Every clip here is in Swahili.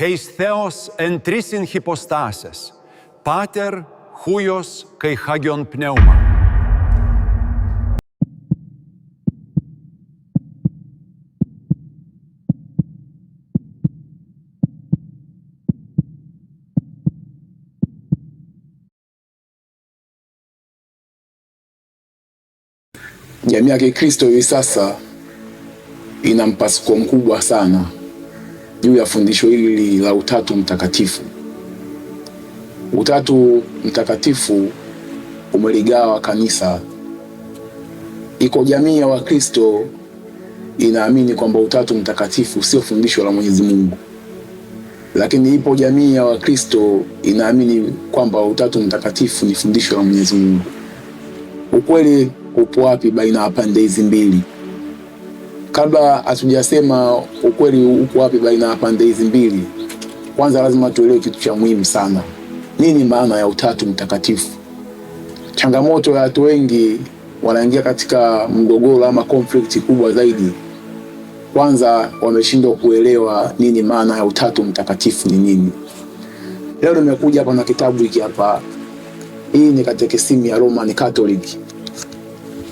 Heis Theos en trisin hypostases, Pater, Huios, kai Hagion Pneuma. Jamii ya Kikristo hivi sasa ina mpasuko mkubwa sana juu ya fundisho hili la Utatu Mtakatifu. Utatu Mtakatifu umeligawa kanisa. Iko jamii ya Wakristo inaamini kwamba Utatu Mtakatifu sio fundisho la Mwenyezi Mungu, lakini ipo jamii ya Wakristo inaamini kwamba Utatu Mtakatifu ni fundisho la Mwenyezi Mungu. Ukweli upo wapi baina ya pande hizi mbili? Kabla hatujasema ukweli uko wapi baina ya pande hizi mbili, kwanza lazima tuelewe kitu cha muhimu sana. Nini maana ya Utatu Mtakatifu? Changamoto ya watu wengi wanaingia katika mgogoro ama conflict kubwa zaidi. Kwanza wameshindwa kuelewa nini maana ya Utatu Mtakatifu ni nini. Leo nimekuja hapa na kitabu hiki hapa. Hii ni katekisimu ya Roman Catholic.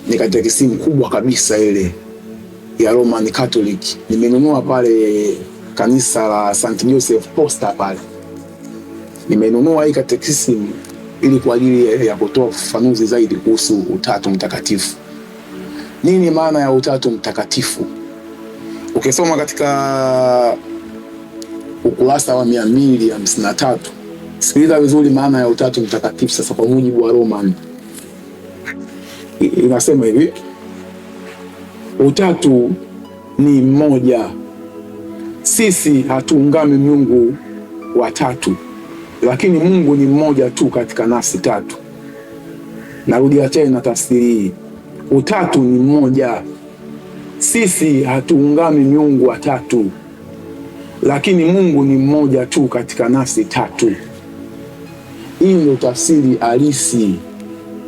Ni katekisimu kubwa kabisa ile ya Roman Catholic. Nimenunua pale kanisa la St. Joseph Posta pale. Nimenunua hii katekisimu ili kwa ajili ya kutoa ufafanuzi zaidi kuhusu Utatu Mtakatifu. Nini maana ya Utatu Mtakatifu? Ukisoma katika ukurasa wa 253, sikiliza vizuri maana ya Utatu Mtakatifu sasa kwa mujibu wa Roman. Inasema hivi: Utatu ni mmoja. Sisi hatuungami miungu watatu, lakini Mungu ni mmoja tu katika nafsi tatu. Narudia tena tafsiri hii. Utatu ni mmoja. Sisi hatuungami miungu watatu, lakini Mungu ni mmoja tu katika nafsi tatu. Hii ndio tafsiri halisi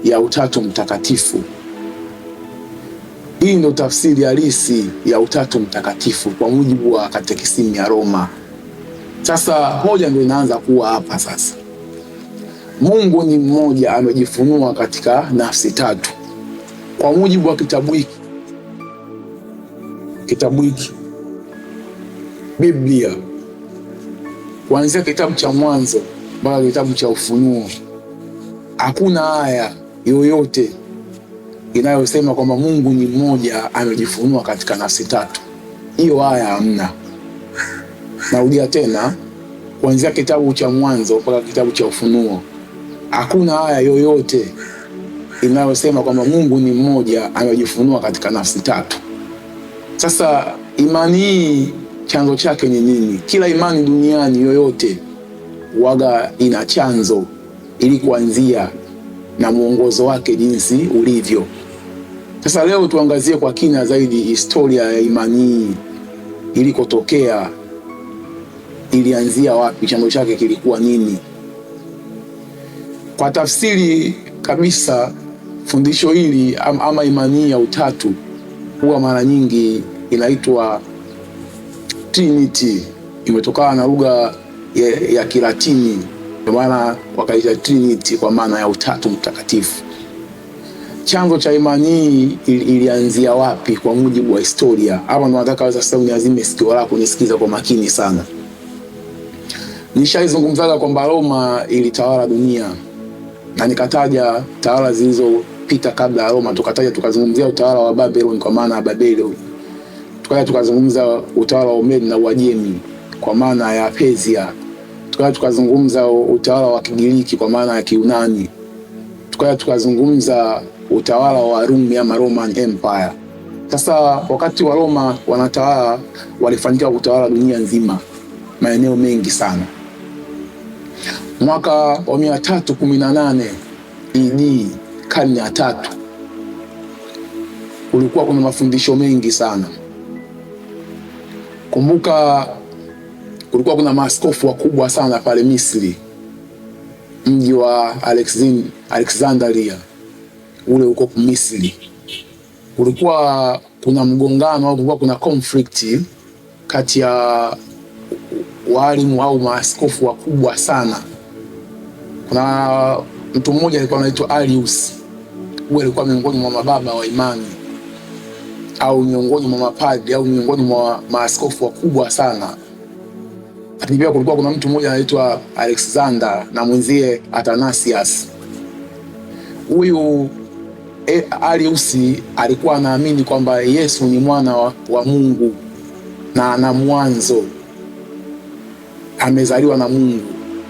ya Utatu Mtakatifu. Hii ndio tafsiri halisi ya Utatu Mtakatifu kwa mujibu wa katekisimu ya Roma. Sasa hoja ndio inaanza kuwa hapa sasa. Mungu ni mmoja, amejifunua katika nafsi tatu. Kwa mujibu wa kitabu hiki Biblia, kuanzia kitabu cha Mwanzo mpaka kitabu cha Ufunuo, hakuna aya yoyote inayosema kwamba Mungu ni mmoja amejifunua katika nafsi tatu. Hiyo aya hamna. Narudia tena, kuanzia kitabu cha Mwanzo mpaka kitabu cha Ufunuo, hakuna aya yoyote inayosema kwamba Mungu ni mmoja amejifunua katika nafsi tatu. Sasa imani hii chanzo chake ni nini? Kila imani duniani yoyote waga ina chanzo ili kuanzia na mwongozo wake jinsi ulivyo. Sasa leo tuangazie kwa kina zaidi historia ya imani hii ilikotokea, ilianzia wapi, chanzo chake kilikuwa nini. Kwa tafsiri kabisa, fundisho hili ama imani ya utatu huwa mara nyingi inaitwa Trinity. Imetokana na lugha ya Kilatini, kwa maana wakaita Trinity kwa maana ya Utatu Mtakatifu. Chanzo cha imani hii ilianzia wapi kwa mujibu wa historia? Hapa ndo nataka sasa uniazime sikio lako nisikiza kwa makini sana. Nishaizungumzaga kwamba Roma ilitawala dunia na nikataja tawala zilizopita kabla ya Roma. Tukazungumzia utawala wa Babylon kwa maana ya Babeli. Tukazungumza utawala wa Umedi na Uajemi kwa maana ya Persia. Tukazungumza utawala wa Kigiriki kwa maana ya Kiunani. Tukazungumza utawala wa Rumi ama Roman Empire. Sasa wakati wa Roma wanatawala, walifanikiwa kutawala dunia nzima, maeneo mengi sana. Mwaka wa 318 AD, karne ya 3, kulikuwa kuna mafundisho mengi sana. Kumbuka kulikuwa kuna maaskofu wakubwa sana pale Misri, mji wa Alexandria ule uko Misri. Kulikuwa kuna mgongano au kulikuwa kuna conflict kati ya walimu au maaskofu wakubwa sana. Kuna mtu mmoja alikuwa anaitwa Arius. Huyu alikuwa miongoni mwa mababa wa imani au miongoni mwa mapadri au miongoni mwa maaskofu wakubwa sana. Lakini pia kulikuwa kuna mtu mmoja anaitwa Alexander na mwenzie Athanasius. Huyu Arius alikuwa anaamini kwamba Yesu ni mwana wa Mungu na ana mwanzo, amezaliwa na Mungu.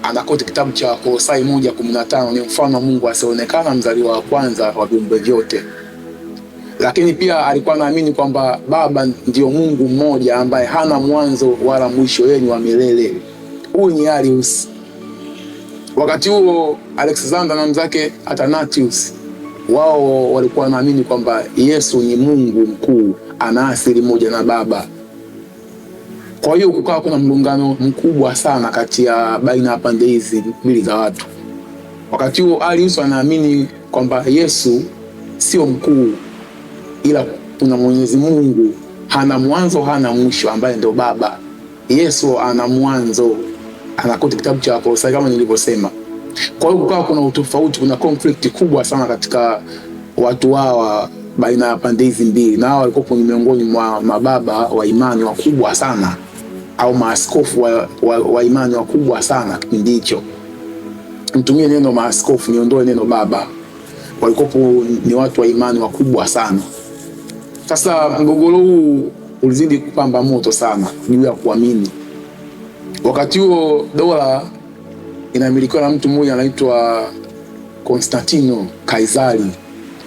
Anakoti kitabu cha Kolosai 1:15, ni mfano wa Mungu asionekana, mzaliwa wa kwanza wa viumbe vyote. Lakini pia alikuwa anaamini kwamba Baba ndio Mungu mmoja ambaye hana mwanzo wala mwisho, yeye ni wa milele. Huyu ni Arius. Wakati huo Alexander na mzake Athanasius, wao walikuwa wanaamini kwamba Yesu ni Mungu mkuu, ana asili moja na Baba. Kwa hiyo kukawa kuna mlungano mkubwa sana kati ya baina ya pande hizi mbili za watu. Wakati huo Arius anaamini kwamba Yesu sio mkuu, ila kuna Mwenyezi Mungu, hana mwanzo hana mwisho, ambaye ndio Baba. Yesu ana mwanzo, anakoti kitabu cha Kolosai kama nilivyosema. Kwa hiyo kukawa kuna utofauti, kuna conflict kubwa sana katika watu hawa baina ya pande hizi mbili, na hao walikuwa ni miongoni mwa mababa wa imani wakubwa sana au maaskofu wa imani wakubwa sana kipindi hicho. Mtumie neno maaskofu, niondoe neno baba. Walikuwa ni watu wa imani wakubwa sana. Sasa mgogoro huu ulizidi kupamba moto sana juu ya kuamini. Wakati huo dola inamilikiwa na mtu mmoja anaitwa Konstantino Kaisari.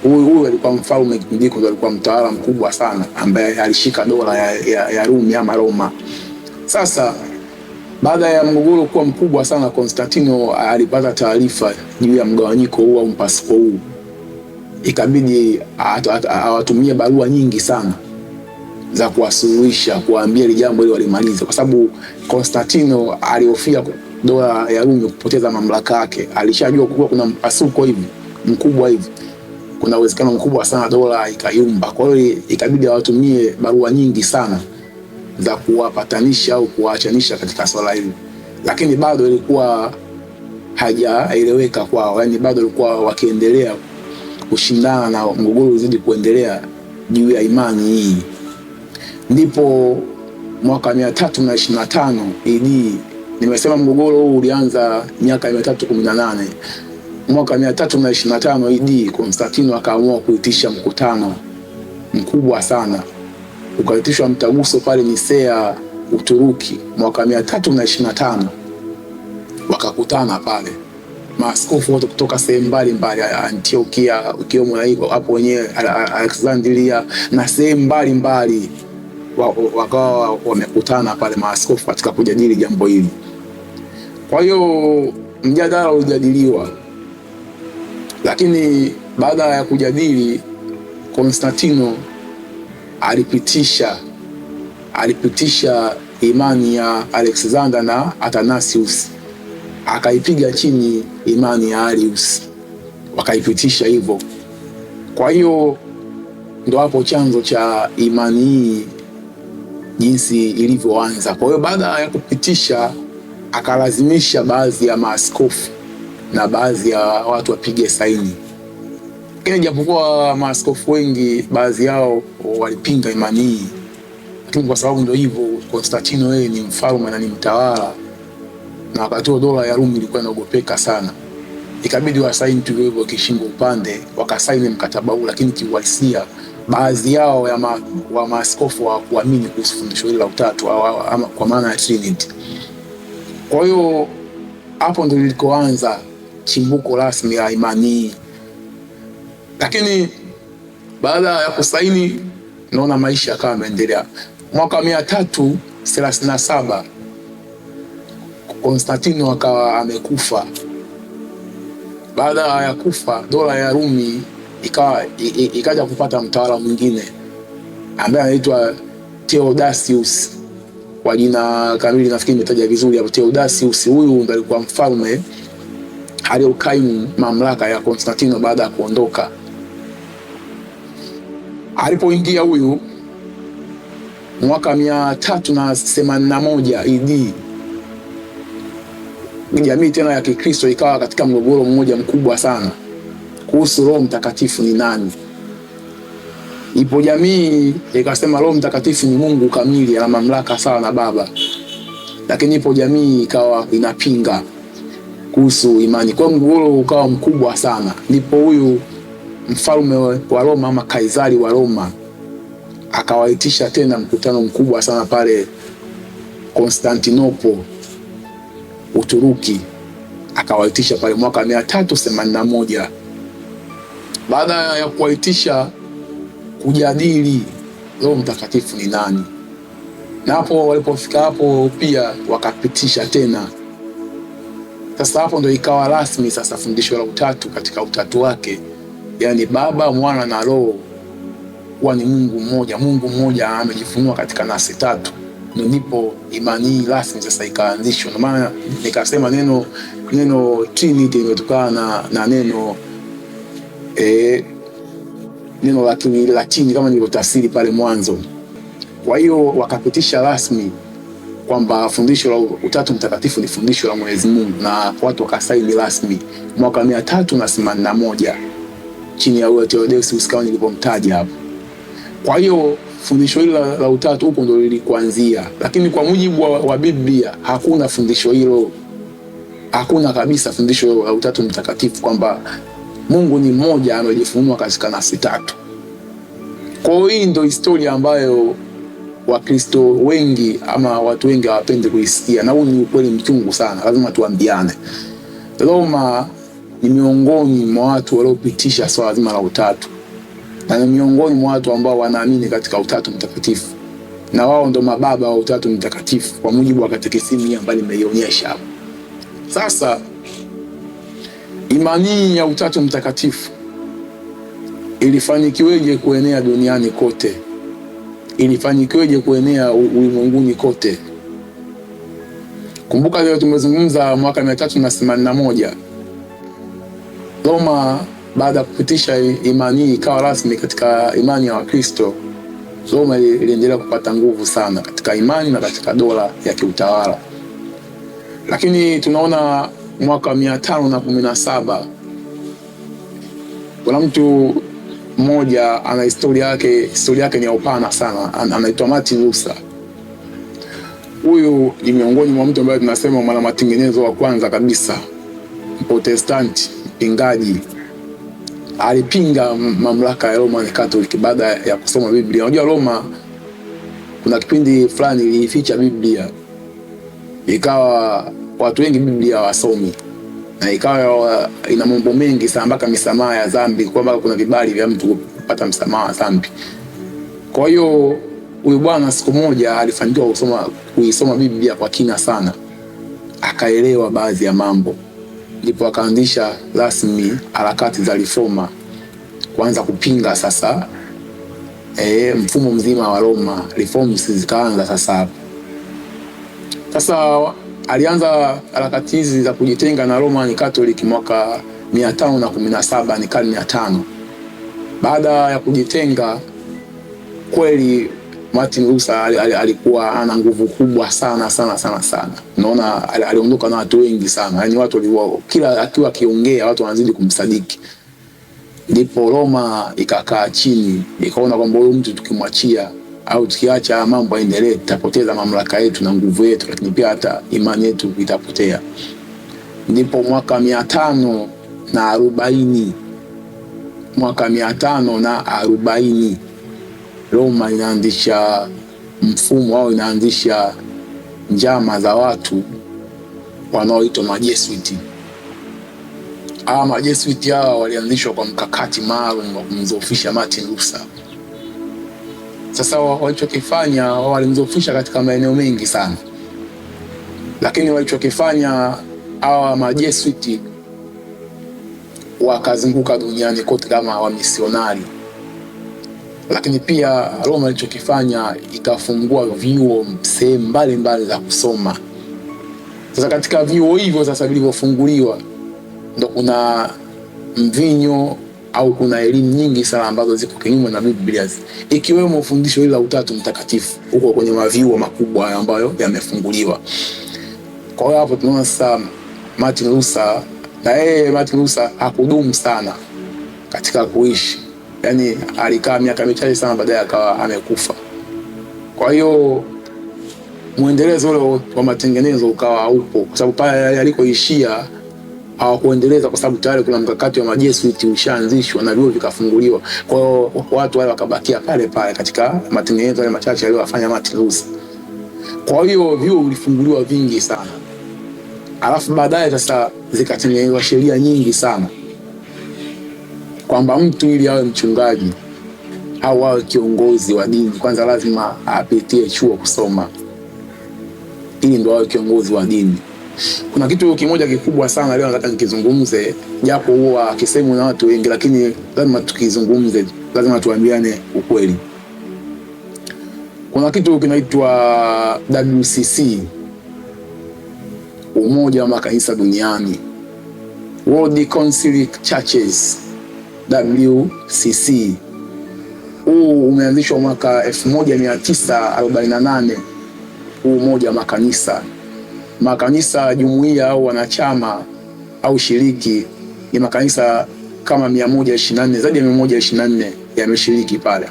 Huyu alikuwa mfalme kipindi hicho, alikuwa mtawala mkubwa sana ambaye alishika dola ya Rumi ama Roma. Sasa baada ya mgogoro kuwa mkubwa sana, Konstantino alipata taarifa juu ya mgawanyiko huu au mpasuko huu. Ikabidi awatumie barua nyingi sana za kuwasuluhisha, kuwaambia ile jambo ile walimaliza, kwa sababu Konstantino alihofia dola ya Rumi kupoteza mamlaka yake. Alishajua kuwa kuna mpasuko hivi mkubwa hivi, kuna uwezekano mkubwa sana dola ikayumba. Kwa hiyo ikabidi awatumie barua nyingi sana za kuwapatanisha au kuwaachanisha katika swala hili, lakini bado ilikuwa hajaeleweka kwao. Yani bado walikuwa wakiendelea kushindana na mgogoro uzidi kuendelea juu ya imani hii. Ndipo mwaka 325 AD, nimesema mgogoro huu ulianza miaka 318. Mwaka 325 AD Konstantino akaamua kuitisha mkutano mkubwa sana. Ukaitishwa mtaguso pale Nisea, Uturuki, mwaka 325. Wakakutana pale maaskofu wote kutoka sehemu mbalimbali, Antiokia ukiwemo na hiko hapo wenyewe Alexandria na sehemu mbalimbali, wakawa wamekutana pale maaskofu katika kujadili jambo hili. Kwa hiyo mjadala ulijadiliwa, lakini baada ya kujadili Konstantino alipitisha imani ya Alexander na Athanasius, akaipiga chini imani ya Arius, wakaipitisha hivyo. Kwa hiyo ndo hapo chanzo cha imani hii jinsi ilivyoanza. Kwa hiyo baada ya kupitisha, akalazimisha baadhi ya maaskofu na baadhi ya watu wapige saini. Lakini japokuwa maaskofu wengi baadhi yao walipinga imani hii, lakini kwa sababu ndio hivyo, Konstantino yeye ni mfalme na ni mtawala, na wakati huo dola ya Rumi ilikuwa inagopeka sana, ikabidi wasaini tu hivyo kishingo upande, wakasaini mkataba huu. Lakini kiuhalisia baadhi yao wa maaskofu hawakuamini kuhusu fundisho hili la utatu ama kwa maana ya Trinity. Kwa hiyo hapo ndio lilikoanza chimbuko rasmi la imani hii. Lakini baada ya kusaini, naona maisha yakawa yameendelea. Mwaka 337 Konstantino akawa amekufa. Baada ya kufa, dola ya Rumi ikaja kupata mtawala mwingine ambaye anaitwa Theodosius. Kwa jina kamili nafikiri nimetaja vizuri hapo, Theodosius. Huyu ndiye alikuwa mfalme aliyokaimu mamlaka ya Konstantino baada ya kuondoka. Alipoingia huyu mwaka 381 AD, jamii tena ya Kikristo ikawa katika mgogoro mmoja mkubwa sana kuhusu Roho Mtakatifu ni nani. Ipo jamii ikasema Roho Mtakatifu ni Mungu kamili, ana mamlaka sawa na Baba, lakini ipo jamii ikawa inapinga kuhusu imani. Kwa mgogoro ukawa mkubwa sana. Ndipo huyu mfalme wa Roma ama Kaisari wa Roma akawaitisha tena mkutano mkubwa sana pale Konstantinople, Uturuki. Akawaitisha pale mwaka 381. Baada ya kuwaitisha kujadili Roho Mtakatifu ni nani, na hapo walipofika hapo pia wakapitisha tena. Sasa hapo ndo ikawa rasmi sasa fundisho la utatu katika utatu wake, yani Baba, Mwana na Roho kuwa ni Mungu mmoja. Mungu mmoja amejifunua katika nafsi tatu. Ndipo imani hii rasmi sasa ikaanzishwa. Ndio maana nikasema neno Trinity limetokana na neno la Kilatini kama nilivyotafsiri pale mwanzo. Kwa hiyo wakapitisha rasmi kwamba fundisho la Utatu Mtakatifu ni fundisho la Mwenyezi Mungu, na watu wakasaini rasmi mwaka 381 chini ya huyo Theodosius kama nilivyomtaja hapo. Kwa hiyo fundisho hilo la utatu huko ndio lilikuanzia, lakini kwa mujibu wa Biblia hakuna fundisho hilo, hakuna kabisa fundisho la Utatu Mtakatifu kwamba Mungu ni mmoja amejifunua katika nafsi tatu. Kwa hiyo hii ndio historia ambayo Wakristo wengi ama watu wengi hawapendi kuisikia, na huu ni ukweli mchungu sana, lazima tuambiane. Roma ni miongoni mwa watu waliopitisha swala zima la utatu, na ni miongoni mwa watu ambao wanaamini katika Utatu Mtakatifu, na wao ndo mababa wa Utatu Mtakatifu kwa mujibu wa katekisimu ambayo nimeionyesha hapo. Sasa imani ya Utatu Mtakatifu ilifanikiweje kuenea duniani kote? Ilifanikiweje kuenea ulimwenguni kote? Kumbuka leo tumezungumza mwaka 381 Roma, baada ya kupitisha imani ikawa rasmi katika imani ya Wakristo, Roma iliendelea kupata nguvu sana katika imani na katika dola ya kiutawala. Lakini tunaona mwaka 517 kuna mtu mmoja ana historia yake ni ya upana sana, anaitwa Martin Luther. Huyu ni miongoni mwa mtu ambaye tunasema mwana matengenezo wa kwanza kabisa, Protestanti, mpingaji. Alipinga mamlaka ya Roman Catholic baada ya kusoma Biblia. Unajua Roma kuna kipindi fulani ilificha Biblia, ikawa watu wengi Biblia hawasomi, na ikawa ina mambo mengi sana mpaka misamaha ya dhambi, kwamba kuna vibali vya mtu kupata msamaha wa dhambi. Kwa hiyo huyu bwana siku moja alifanikiwa kuisoma Biblia kwa kina sana, akaelewa baadhi ya mambo, ndipo akaanzisha rasmi harakati za reforma, kuanza kupinga sasa mfumo mzima wa Roma. Reforms zikaanza sasa hapo. Sasa alianza harakati hizi za kujitenga na Roman Catholic mwaka 517, ni karne ya 5. Baada ya kujitenga kweli, Martin Luther alikuwa ana nguvu kubwa sana. Unaona, aliondoka na watu wengi sana, yani watu walikuwa kila akiwa akiongea watu wanazidi kumsadiki. Ndipo Roma ikakaa chini, ikaona kwamba huyu mtu tukimwachia au tukiacha mambo yaendelee, tutapoteza mamlaka yetu na nguvu yetu, lakini pia hata imani yetu itapotea. Ndipo mwaka 540 Roma inaanzisha mfumo au inaanzisha njama za watu wanaoitwa Majesuiti. Hawa Majesuiti hawa walianzishwa kwa mkakati maalum wa kumdhoofisha Martin Luther. Sasa walichokifanya, walimdhoofisha katika maeneo mengi sana, lakini walichokifanya hawa Majesuiti wakazunguka duniani kote kama wamisionari. Lakini pia Roma ilichokifanya ikafungua vyuo sehemu mbalimbali za kusoma. Sasa katika vyuo hivyo sasa vilivyofunguliwa ndo kuna mvinyo au kuna elimu nyingi sana ambazo ziko kinyume na Biblia, ikiwemo fundisho hili la Utatu Mtakatifu huko kwenye mavyuo makubwa ambayo yamefunguliwa. Kwa hiyo hapo tunaona sasa Martin Luther, na Martin Luther hakudumu sana katika kuishi, yani alikaa miaka michache sana, baadaye akawa amekufa. Kwa hiyo muendelezo ule wa matengenezo ukawa upo, kwa sababu pale alikoishia hawakuendeleza, kwa sababu tayari kuna mkakati wa majesuiti ushaanzishwa na vyuo vikafunguliwa. Kwa hiyo watu wale wakabakia pale pale katika matengenezo yale machache aliyofanya Martin Luther. Kwa hiyo vyuo vilifunguliwa vingi sana, alafu baadaye sasa zikatengenezwa sheria nyingi sana kwamba mtu ili awe mchungaji au awe kiongozi wa dini kwanza lazima apitie chuo kusoma, ili ndio awe kiongozi wa dini. Kuna kitu kimoja kikubwa sana leo nataka nikizungumze, japo huwa akisemwa na watu wengi, lakini lazima tukizungumze, lazima tuambiane ukweli. Kuna kitu kinaitwa WCC, Umoja wa Makanisa Duniani, World Council Churches, WCC. Huu umeanzishwa mwaka 1948. Huu umoja wa makanisa jumuiya au wanachama au shiriki ni makanisa kama 124, zaidi ya 124 yameshiriki pale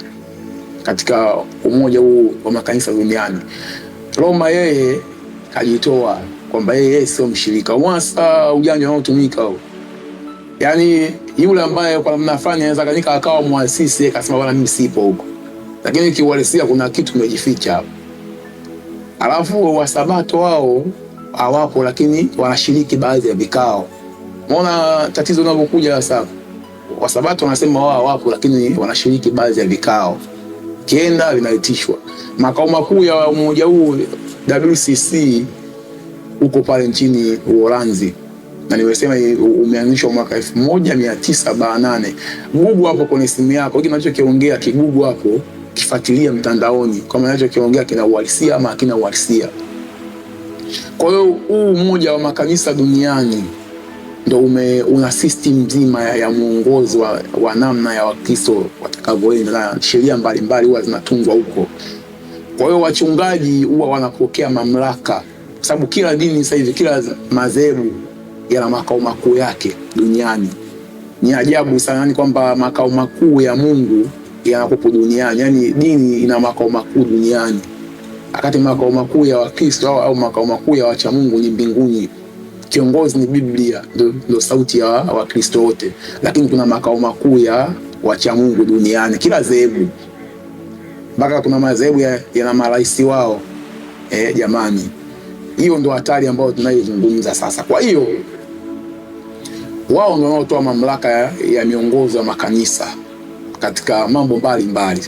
katika umoja huu wa makanisa duniani. Roma yeye kajitoa kwamba yeye sio mshirika. Mwasa ujanja unaotumika huo, yani yule ambaye kwa namna fulani anaweza kanika akawa muasisi akasema bwana mimi sipo huko, lakini kiuhalisia kuna kitu kimejificha hapo. Alafu Wasabato wao hawapo, lakini wanashiriki baadhi ya vikao. Unaona tatizo linalokuja sasa, Wasabato wanasema wao hawapo, lakini wanashiriki baadhi ya vikao, kienda vinaitishwa. Makao makuu ya umoja huu WCC uko pale nchini Uholanzi, na nimesema umeanzishwa mwaka 1948. Google hapo kwenye simu yako, hiki ninachokiongea kigugu hapo, kifuatilia mtandaoni kama ninachokiongea kina uhalisia ama hakina uhalisia. Kwa hiyo huu umoja wa makanisa duniani ndio una system nzima ya muongozo wa namna ya Wakristo watakavyoenda, na sheria mbalimbali huwa zinatungwa huko. Kwa hiyo wachungaji huwa wanapokea mamlaka, kwa sababu kila dini sasa hivi, kila madhehebu yana makao makuu yake duniani. Ni ajabu sana yani kwamba makao makuu ya Mungu yanakupo duniani, yani dini ina makao makuu duniani, wakati makao makuu ya Wakristo au makao makuu ya wacha Mungu ni mbinguni. Kiongozi ni Biblia, ndio sauti ya Wakristo wote, lakini kuna makao makuu ya wacha Mungu duniani, kila dhehebu, mpaka kuna madhehebu yana marais wao. Jamani, hiyo ndio hatari ambayo tunaizungumza sasa. Kwa hiyo wao ndio wanaotoa mamlaka ya miongozo ya makanisa katika mambo mbalimbali,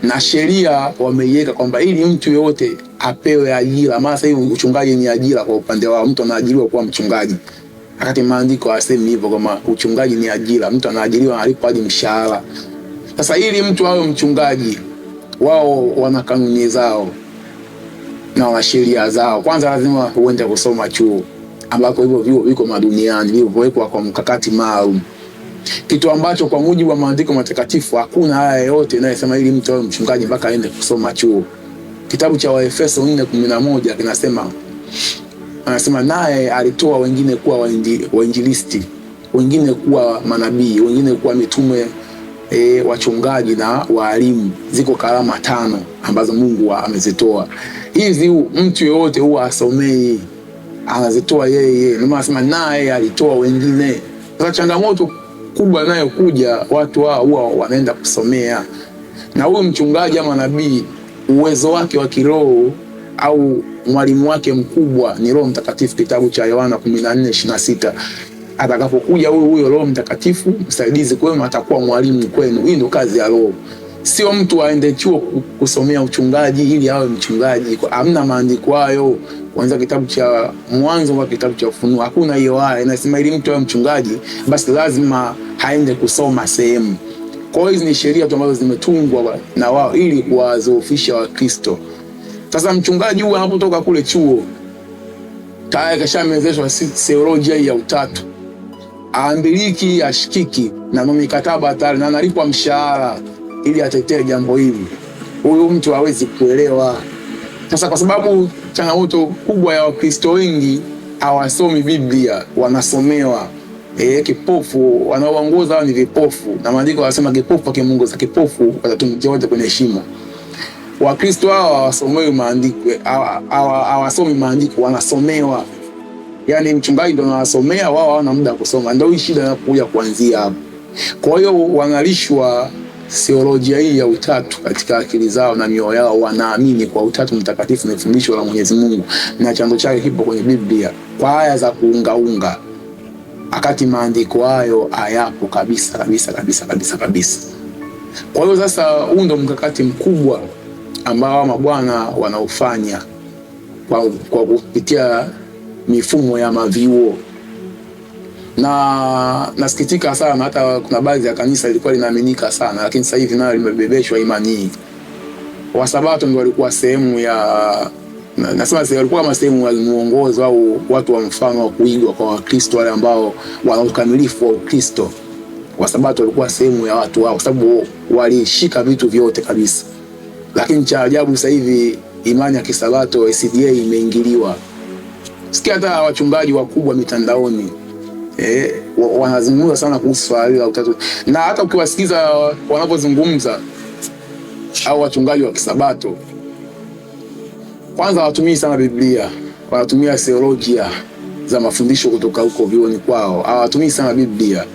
na sheria wameiweka kwamba ili mtu yeyote apewe ajira. Maana sasa hivi uchungaji ni ajira kwa upande wao, mtu anaajiriwa kuwa mchungaji, wakati maandiko hayasemi hivyo, kama uchungaji ni ajira, mtu anaajiriwa analipwa hadi mshahara. Sasa ili mtu awe mchungaji, wao wana kanuni zao na wana sheria zao. Kwanza lazima uende kusoma chuo, ambako hivyo vyuo viko maduniani, vilivyowekwa kwa mkakati maalum, kitu ambacho kwa mujibu wa maandiko matakatifu hakuna haya yote inayosema ili mtu awe mchungaji mpaka aende kusoma chuo. Kitabu cha Waefeso 4:11 kinasema, anasema naye alitoa wengine kuwa wainjilisti, wengine kuwa manabii, wengine kuwa mitume, wachungaji na walimu. Ziko karama 5 ambazo Mungu amezitoa. Hizi mtu yeyote huwa asomei, anazitoa yeye. Ndio maana anasema naye alitoa wengine. Sasa changamoto kubwa nayo kuja, watu hao huwa wanaenda kusomea, na huyu mchungaji ama nabii uwezo wake wa kiroho au mwalimu wake mkubwa ni Roho Mtakatifu. Kitabu cha Yohana 14:26, atakapokuja huyo Roho Mtakatifu msaidizi kwenu, atakuwa mwalimu kwenu. Hii ndio kazi ya Roho. Sio mtu aende chuo kusomea uchungaji ili awe mchungaji. Hamna maandiko hayo. Kuanzia kitabu cha Mwanzo mpaka kitabu cha Ufunuo hakuna hiyo haya inasema ili mtu awe mchungaji basi lazima aende kusoma sehemu. Kwa hiyo hizi ni sheria ambazo zimetungwa na wao ili kuwazoofisha Wakristo. Sasa mchungaji huyu anapotoka kule chuo tayari kashamezeshwa theolojia ya utatu, aambiliki, ashikiki na mikataba hatari, na analipwa mshahara ili atetee jambo hili. Huyu mtu hawezi kuelewa. Sasa kwa sababu changamoto kubwa ya Wakristo wengi hawasomi Biblia, wanasomewa. Kipofu wanaoongoza ni vipofu, na maandiko yanasema kipofu akimuongoza kipofu watatumbukia wote kwenye shimo. Wakristo hawa hawasomewi maandiko, hawasomi maandiko, wanasomewa. Yani mchungaji ndo anawasomea, wao hawana muda wa kusoma. Ndio hii shida inakuja kuanzia hapo. Kwa hiyo wanalishwa theolojia hii ya utatu katika akili zao na mioyo yao, wanaamini kwa utatu mtakatifu na fundisho la Mwenyezi Mungu, na chanzo chake kipo kwenye Biblia kwa aya za kuungaunga, akati maandiko hayo hayapo kabisa kabisa kabisa kabisa kabisa. Kwa hiyo sasa, huu ndo mkakati mkubwa ambao mabwana wanaofanya kwa kupitia mifumo ya mavyuo. Na nasikitika sana, hata kuna baadhi ya kanisa ilikuwa linaaminika sana, lakini sasa hivi nayo limebebeshwa imani hii. Wasabato ndio walikuwa sehemu ya, nasema walikuwa kama sehemu ya muongozo au watu wa mfano wa kuigwa kwa Wakristo wale ambao wana ukamilifu wa Ukristo. Wasabato walikuwa sehemu ya watu wao, sababu walishika vitu vyote kabisa. Lakini cha ajabu sasa hivi imani ya Kisabato SDA imeingiliwa. Sikia hata wachungaji wakubwa mitandaoni wanazungumza sana kuhusu swali la utatu, na hata ukiwasikiza wanapozungumza au wachungaji wa Kisabato, kwanza hawatumii sana Biblia, wanatumia theolojia za mafundisho kutoka huko vioni kwao. Hawatumii sana Biblia.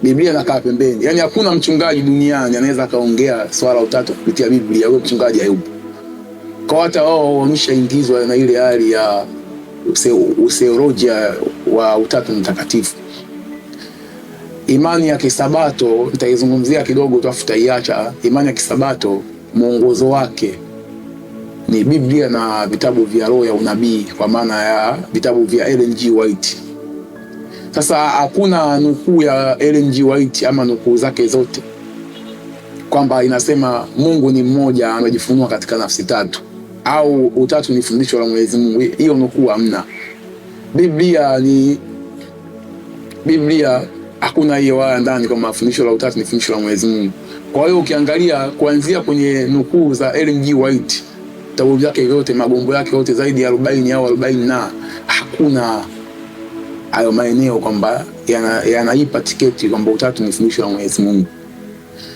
Biblia inakaa pembeni. Yani hakuna mchungaji duniani anaweza kaongea swala la utatu kupitia Biblia. Huyo mchungaji hayupo. Kwa hata wao wameshaingizwa na ile hali ya theolojia wa utatu mtakatifu. Imani ya Kisabato nitaizungumzia kidogo, tafuta iacha. Imani ya Kisabato mwongozo wake ni Biblia na vitabu vya roho ya unabii, kwa maana ya vitabu vya Ellen G. White. Sasa hakuna nukuu ya Ellen G. White ama nukuu zake zote kwamba inasema Mungu ni mmoja anajifunua katika nafsi tatu au utatu ni fundisho la Mwenyezi Mungu. Hiyo nukuu hamna. Biblia hakuna hiyo wala ndani kama fundisho la utatu ni fundisho la Mwenyezi Mungu. Kwa hiyo ukiangalia kuanzia kwenye nukuu za Ellen G. White, vitabu vyake vyote, magombo yake yote zaidi ya 40 au 40 na hakuna hayo maeneo kwamba yanaipa tiketi kwamba utatu ni fundisho la Mwenyezi Mungu.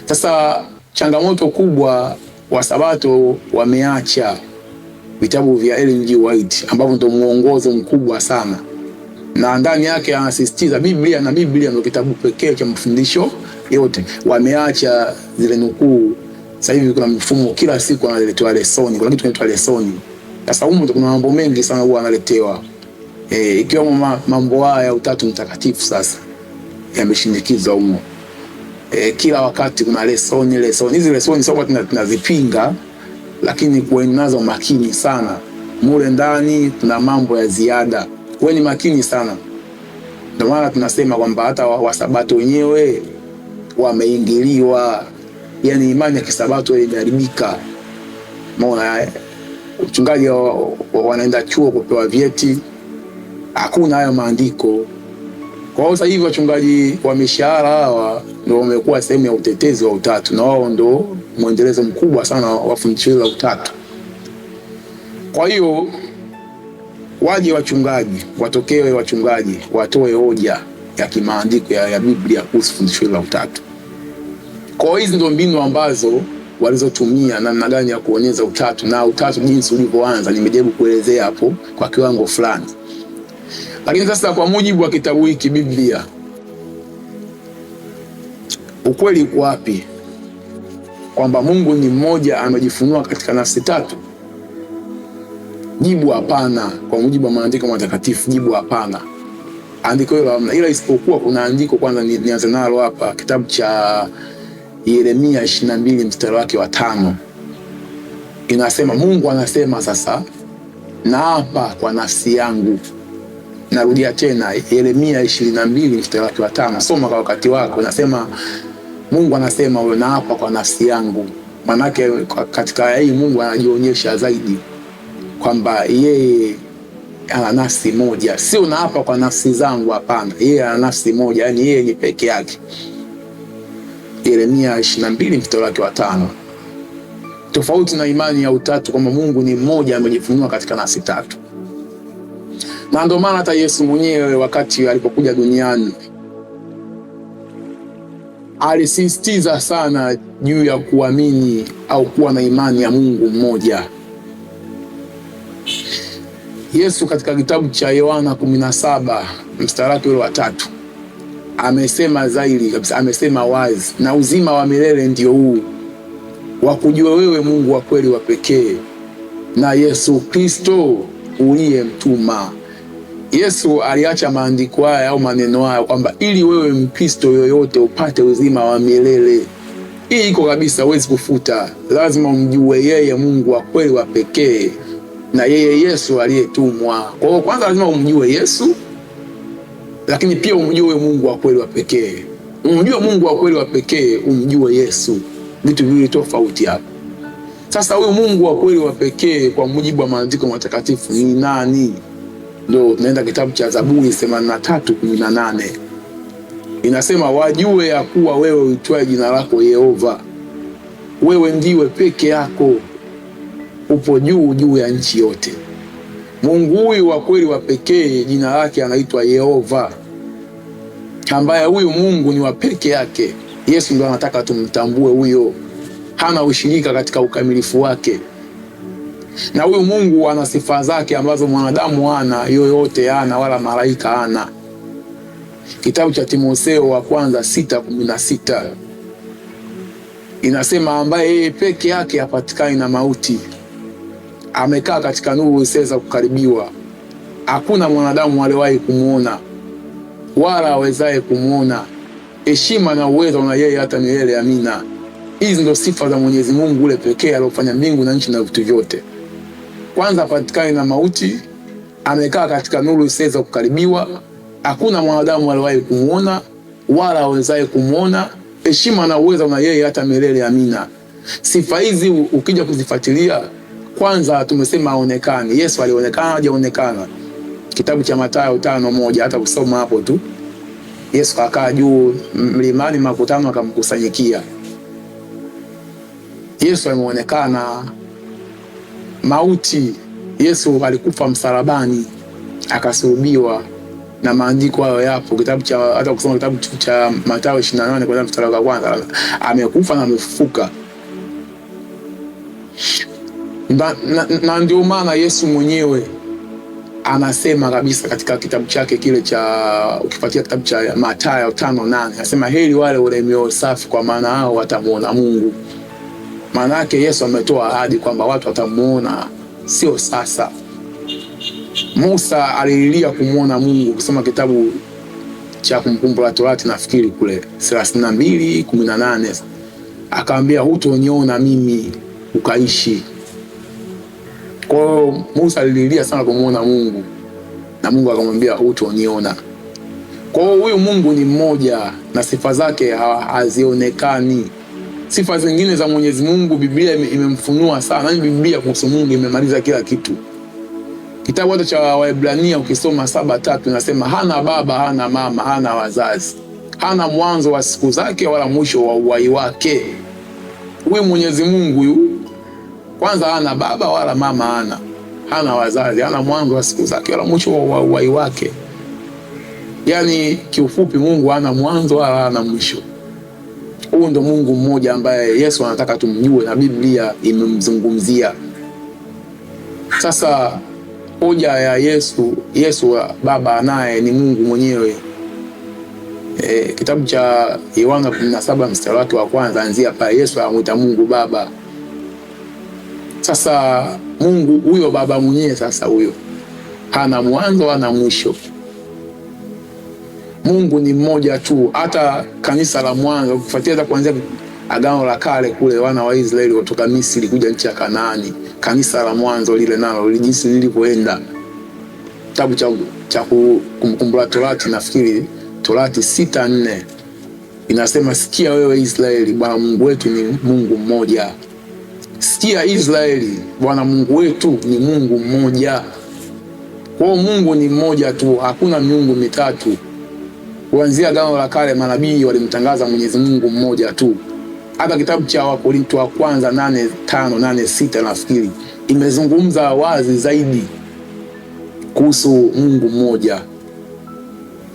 Sasa changamoto kubwa, Wasabato wameacha vitabu vya Ellen G. White ambavyo ndio muongozo mkubwa sana, na ndani yake anasisitiza Biblia, na Biblia ndio kitabu pekee cha mafundisho yote. Wameacha zile nukuu. Sasa hivi kuna mfumo, kila siku analetewa lesoni, kuna kitu kinaitwa lesoni. Sasa huko kuna mambo mengi sana huwa analetewa, ikiwemo mambo haya ya utatu mtakatifu. Sasa yameshindikizwa huko, kila wakati kuna lesoni. Hizi lesoni sio kwamba tunazipinga, lakini kuweni nazo makini sana. Mule ndani kuna mambo ya ziada, kuweni makini sana. Ndio maana tunasema kwamba hata Wasabato wenyewe wameingiliwa. Yani imani ya Kisabato imeharibika. Maana uchungaji wanaenda chuo kupewa vyeti, hakuna hayo maandiko. Kwa hiyo sasa hivi wachungaji wa mishahara hawa ndio wamekuwa sehemu ya utetezi wa utatu, na wao ndio mwendelezo mkubwa sana wa fundisho la utatu. Kwa hiyo waje wachungaji, watokewe wachungaji, watoe hoja ya kimaandiko ya Biblia kuhusu fundisho la utatu. Kwa hizi ndio mbinu ambazo walizotumia namna gani ya kuonyesha utatu, na utatu jinsi ulivyoanza nimejaribu kuelezea hapo kwa kiwango fulani. Lakini sasa kwa mujibu wa kitabu hiki Biblia, ukweli uko wapi kwamba Mungu ni mmoja amejifunua katika nafsi tatu? Jibu hapana. Kwa mujibu wa maandiko matakatifu, jibu hapana. Andiko hilo hamna, ila isipokuwa kuna andiko kwanza nianze nalo hapa, kitabu cha Yeremia 22 mstari wake wa 5. Inasema, Mungu anasema sasa, naapa kwa nafsi yangu. Narudia tena, Yeremia 22 mstari wake wa 5. Soma kwa wakati wako. Inasema Mungu anasema, wewe naapa kwa nafsi yangu. Manake katika hii Mungu anajionyesha zaidi kwamba yeye ana nafsi moja. Sio naapa kwa nafsi zangu, hapana. Yeye ana nafsi moja, yani yeye ni peke yake. Yeremia 22 mstari wake wa 5. Tofauti na imani ya utatu kwamba Mungu ni mmoja amejifunua katika nafsi tatu. Na ndio maana hata Yesu mwenyewe wakati alipokuja duniani alisisitiza sana juu ya kuamini au kuwa na imani ya Mungu mmoja. Yesu katika kitabu cha Yohana 17 mstari wake wa 3 amesema zaidi kabisa, amesema wazi, na uzima wa milele ndio huu, wakujua wewe Mungu wa kweli wa pekee na Yesu Kristo uliyemtuma. Yesu aliacha maandiko haya au maneno haya kwamba ili wewe Mkristo yoyote upate uzima wa milele. Hii iko kabisa, huwezi kufuta. Lazima umjue yeye Mungu wa kweli wa pekee na yeye Yesu aliyetumwa. Kwa hiyo kwanza lazima umjue Yesu, lakini pia umjue Mungu wa kweli wa pekee. Umjue Mungu wa kweli wa pekee, umjue Yesu. Vitu viwili tofauti hapo. Sasa huyu Mungu wa kweli wa pekee kwa mujibu wa maandiko matakatifu ni nani? Ndio tunaenda kitabu cha Zaburi 83:18. Inasema wajue ya kuwa wewe uitwaye jina lako Yehova, wewe ndiwe peke yako upo juu ya nchi yote. Mungu huyu wa kweli wa pekee jina lake anaitwa Yehova, ambaye huyu Mungu ni wa peke yake. Yesu ndio anataka tumtambue huyo, hana ushirika katika ukamilifu wake. Na huyu Mungu ana sifa zake ambazo mwanadamu hana, yoyote hana, wala malaika hana. Kitabu cha Timotheo wa kwanza 6:16 inasema ambaye yeye peke yake hapatikani na mauti, amekaa katika nuru isiweza kukaribiwa, hakuna mwanadamu aliyewahi kumuona wala awezaye kumuona. Heshima na uwezo na yeye hata milele. Amina. Hizi ndio sifa za Mwenyezi Mungu ule pekee aliyofanya mbingu na nchi na vitu vyote. Kwanza hapatikani na mauti, amekaa katika nuru isiweza kukaribiwa, hakuna mwanadamu aliyewahi kumuona wala awezaye kumuona. Heshima na uwezo na yeye hata milele. Amina. Sifa hizi ukija kuzifuatilia, kwanza tumesema aonekani. Yesu alionekana, hajaonekana? Kitabu cha Mathayo 5:1, hata kusoma hapo tu. Yesu kakaa juu mlimani, makutano akamkusanyikia. Yesu ameonekana. Mauti, Yesu alikufa msalabani, akasulubiwa, na maandiko hayo yapo. Kitabu cha hata kusoma kitabu cha Mathayo 28 kwa mstari wa kwanza, amekufa na amefufuka. Na ndio maana Yesu mwenyewe anasema kabisa katika kitabu chake kile cha, ukifuatia kitabu cha Mathayo 5:8, anasema heri wale wenye mioyo safi, kwa maana hao watamuona Mungu. Maana yake Yesu ametoa ahadi kwamba watu watamuona, sio sasa. Musa alilia kumuona Mungu, kusoma kitabu cha Kumbukumbu la Torati nafikiri kule 32:18, akamwambia hutoniona mimi ukaishi. Kwa hiyo Musa alilia sana kumuona Mungu, na Mungu akamwambia hutoniona. Kwa hiyo huyu Mungu ni mmoja na sifa zake hazionekani. Sifa zingine za Mwenyezi Mungu Biblia imemfunua sana. Yaani Biblia kuhusu Mungu imemaliza kila kitu. Kitabu hata cha Waebrania ukisoma 7:3 inasema hana baba, hana mama, hana wazazi, hana mwanzo wa siku zake wala mwisho wa uhai wake. Huyu Mwenyezi Mungu huyu kwanza hana baba wala mama, hana wazazi, hana mwanzo wa siku zake wala mwisho wa uhai wake. Yaani kiufupi Mungu hana mwanzo wala hana mwisho. Huyu ndo Mungu mmoja ambaye Yesu anataka tumjue na Biblia imemzungumzia. Sasa hoja ya Yesu Baba naye ni Mungu mwenyewe. Kitabu cha Yohana 17 mstari wake wa kwanza anzia pale, Yesu anamuita Mungu Baba. Sasa Mungu huyo Baba mwenyewe, sasa huyo hana mwanzo hana mwisho. Mungu ni mmoja tu. Hata kanisa la mwanzo kufuatia kuanzia Agano la Kale kule, wana wa Israeli kutoka Misri kuja nchi ya Kanaani, kanisa la mwanzo lile nalo jinsi lilivyoenda. Kitabu cha Kumbukumbu la Torati nafikiri Torati 6:4 inasema sikia wewe Israeli, Bwana Mungu wetu ni Mungu mmoja. Sikia Israeli, Bwana Mungu wetu ni Mungu mmoja. Kwa Mungu ni mmoja tu, hakuna miungu mitatu. Kuanzia Agano la Kale manabii walimtangaza Mwenyezi Mungu mmoja tu. Hata kitabu cha Wakorintho wa kwanza 8:5-8:6 nafikiri imezungumza wazi zaidi kuhusu Mungu mmoja.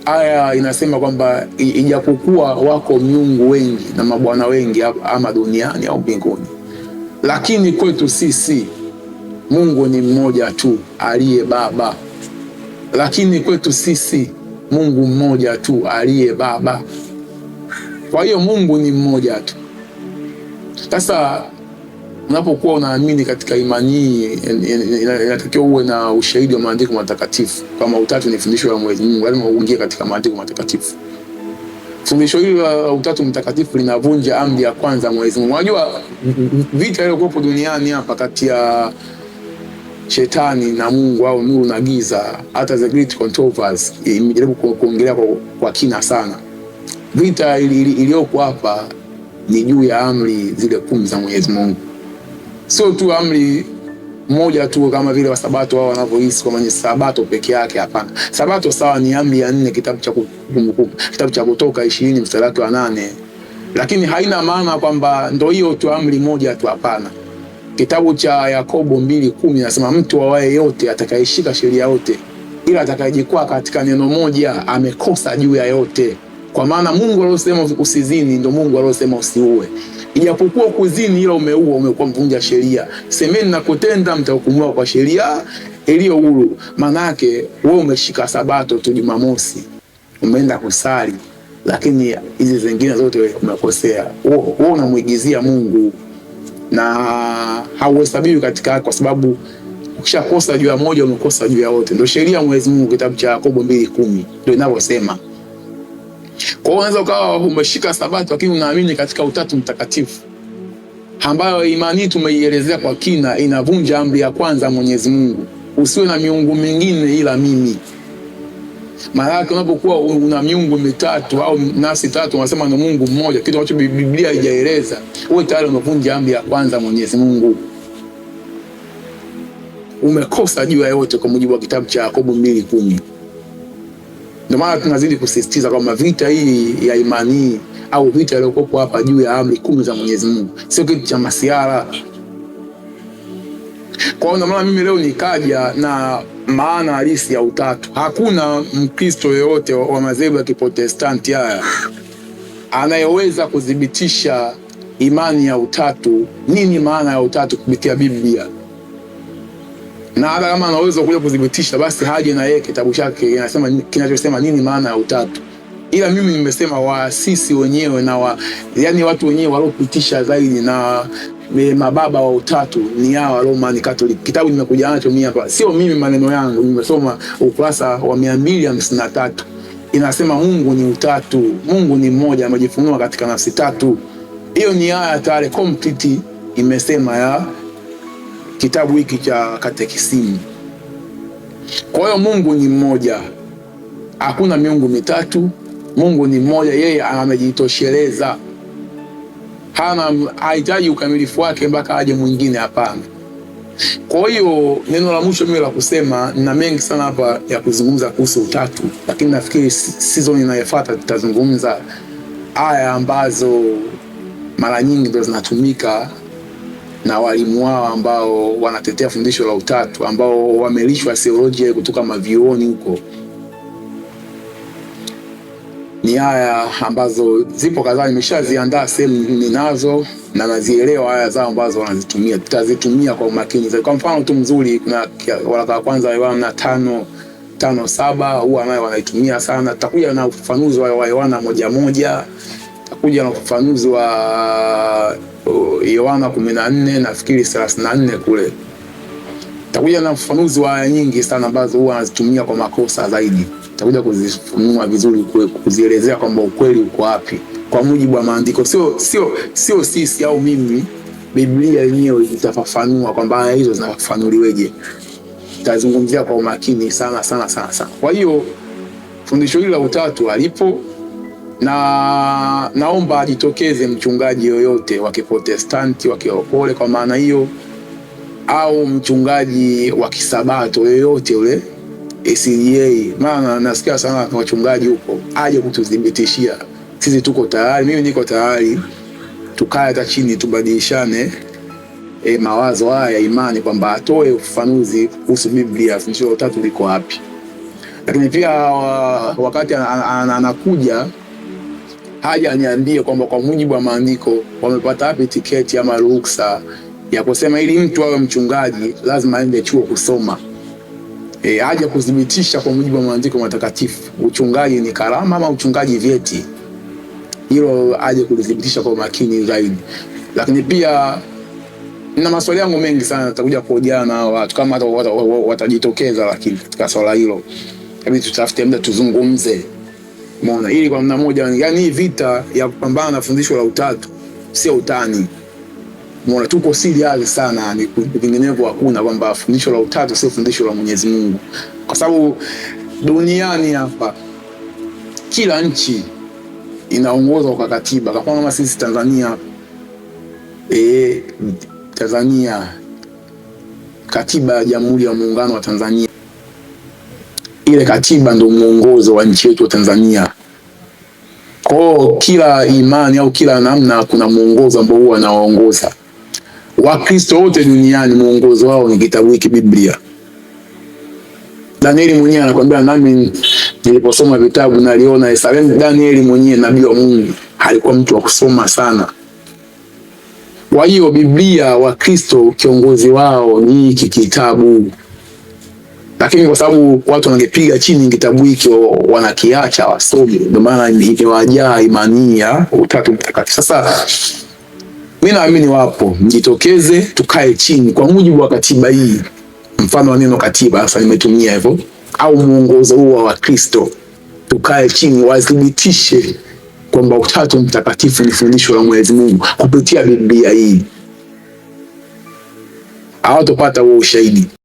Aya inasema kwamba ijapokuwa wako miungu wengi na mabwana wengi ama duniani au mbinguni, lakini kwetu sisi Mungu ni mmoja tu aliye Baba. Lakini kwetu sisi Mungu mmoja tu aliye Baba. Kwa hiyo Mungu ni mmoja tu. Sasa unapokuwa unaamini katika imani hii, inatakiwa uwe na ushahidi wa maandiko matakatifu. Kama utatu ni fundisho la Mwenyezi Mungu, lazima uingie katika maandiko matakatifu. Fundisho hili la utatu mtakatifu linavunja amri ya kwanza Mwenyezi Mungu. Unajua vita iliyokuwa duniani hapa kati ya shetani na Mungu au nuru na giza, hata the great controversy imejaribu kuongelea kwa kina sana. Vita iliyokuwa hapa ni juu ya amri zile 10 za Mwenyezi Mungu. Sio tu amri moja tu kama vile wa Sabato wao wanavyohisi kwa maana Sabato peke yake. Hapana. Sabato sawa ni amri ya 4 kitabu cha Kutoka 20 mstari wa 8. Lakini haina maana kwamba ndio hiyo tu amri moja tu, hapana. Kitabu cha Yakobo 2:10 nasema mtu awaye yote atakayeshika sheria yote, ila atakayejikwaa katika neno moja amekosa juu ya yote. Kwa maana Mungu aliyosema usizini ndio Mungu aliyosema usiue. Ijapokuwa kuzini ila umeua, umekuwa mvunja sheria. Semeni na kutenda mtahukumiwa kwa sheria iliyo huru. Maana yake wewe umeshika Sabato tu Jumamosi, umeenda kusali, lakini hizi zingine zote umekosea. Wewe unamuigizia Mungu na hauhesabiwi katika, kwa sababu ukishakosa juu ya moja umekosa juu ya wote. Ndio sheria Mwenyezi Mungu, kitabu cha Yakobo 2:10 ndio inavyosema. Kwa hiyo unaweza ukawa umeshika Sabato lakini unaamini katika utatu mtakatifu, ambayo imani tumeielezea kwa kina, inavunja amri ya kwanza Mwenyezi Mungu, usiwe na miungu mingine ila mimi. Maana unapokuwa una miungu mitatu au nafsi tatu, unasema ni Mungu mmoja, kitu ambacho Biblia haijaeleza, wewe tayari umevunja amri ya kwanza Mwenyezi Mungu. Umekosa juu ya yote kwa mujibu wa kitabu cha Yakobo 2:10. Ndio maana tunazidi kusisitiza kwamba vita hii ya imani au vita iliyokuwa hapa juu ya amri 10 za Mwenyezi Mungu sio kitu cha masiara. Kwa hiyo ndio maana mimi leo nikaja na maana halisi ya utatu. Hakuna Mkristo yeyote wa madhehebu ya Kiprotestanti haya anayeweza kudhibitisha imani ya utatu, nini maana ya utatu kupitia Biblia. Na hata kama anaweza kuja kudhibitisha, basi haje na yeye kitabu chake kinasema kinachosema nini maana ya utatu. Ila mimi nimesema waasisi wenyewe na yani watu wenyewe waliopitisha zaidi na mababa wa utatu ni hao Roman Catholic. Kitabu nimekuja nacho mimi hapa, sio mimi maneno yangu, nimesoma ukurasa wa 253. Inasema Mungu ni utatu, Mungu ni mmoja, amejifunua katika nafsi tatu. Hiyo ni aya tayari complete imesema ya kitabu hiki cha katekisimu. Kwa hiyo Mungu ni mmoja, hakuna miungu mitatu. Mungu ni mmoja, yeye amejitosheleza, hahitaji ukamilifu wake mpaka aje mwingine, hapana. Kwa hiyo neno la mwisho mimi la kusema, na mengi sana hapa ya kuzungumza kuhusu utatu, lakini nafikiri season inayofuata tutazungumza aya ambazo mara nyingi ndio zinatumika na walimu wao ambao wanatetea fundisho la utatu, ambao wamelishwa theolojia kutoka mavioni huko. Ni aya ambazo zipo kadhaa, nimeshaziandaa sehemu ninazo na nazielewa aya zao ambazo wanazitumia. Tutazitumia kwa umakini. Kwa mfano tu mzuri, kuna waraka wa kwanza wa Yohana 5:7 huwa nayo wanaitumia sana. Tutakuja na ufafanuzi wa Yohana 1:1, tutakuja na ufafanuzi wa Yohana 14 nafikiri 34 kule. Tutakuja na ufafanuzi wa aya nyingi sana ambazo huwa wanazitumia kwa makosa zaidi. Tutakuja kuzifunua vizuri, kuzielezea kwamba ukweli uko wapi kwa mujibu wa maandiko, sio sisi au mimi. Biblia yenyewe itafafanua kwamba aya hizo zinafafanuliweje. Tutazungumzia kwa umakini sana sana sana sana. Kwa hiyo fundisho hili la utatu alipo, na naomba ajitokeze mchungaji yoyote wa Kiprotestanti, wa Kiokole kwa maana hiyo, au mchungaji wa Kisabato yoyote ule SDA, maana nasikia sana kwa wachungaji huko, aje kutudhibitishia. Sisi tuko tayari, mimi niko tayari, tukae hata chini tubadilishane mawazo haya ya imani kwamba atoe ufafanuzi kuhusu Biblia, fundisho la Utatu liko wapi. Lakini pia wakati anakuja haja aniambie kwamba kwa mujibu wa maandiko wamepata wapi tiketi ama ruksa ya kusema ili mtu awe mchungaji lazima aende chuo kusoma. Haja kudhibitisha kwa mujibu wa maandiko matakatifu uchungaji ni karama ama uchungaji vyeti. Hilo aje kudhibitisha kwa makini zaidi. Lakini pia na maswali yangu mengi sana nitakuja kuhojiana na watu kama watajitokeza, lakini katika swala hilo hebu tutafute muda tuzungumze. Umeona, ili kwa namna moja, yani hii vita ya kupambana na fundisho la Utatu sio utani. Umeona, tuko serious sana, ni vinginevyo hakuna kwamba fundisho la Utatu sio fundisho la Mwenyezi Mungu. Kwa sababu duniani hapa kila nchi inaongozwa kwa katiba. Kama sisi Tanzania, Tanzania katiba ya Jamhuri ya Muungano wa Tanzania, ile katiba ndio muongozo wa nchi yetu ya Tanzania. Kwa kila imani au kila namna kuna muongozo ambao huwa anawaongoza. Wakristo wote duniani muongozo wao ni kitabu hiki, Biblia. Danieli mwenyewe anakuambia, nami niliposoma vitabu naliona Danieli mwenyewe nabii wa Mungu alikuwa mtu wa kusoma sana. Kwa hiyo Biblia, Wakristo kiongozi wao ni hiki kitabu. Lakini kwa sababu watu wangepiga chini kitabu hiki wanakiacha wasome, ndio maana imewajaa imani ya Utatu Mtakatifu. Sasa mimi naamini wapo, mjitokeze tukae chini kwa mujibu wa katiba hii. Mfano wa neno katiba sasa nimetumia hivyo, au muongozo huo wa Kristo. Tukae chini wadhibitishe kwamba Utatu Mtakatifu ni fundisho la Mwenyezi Mungu kupitia Biblia hii. Hawatopata huo ushahidi.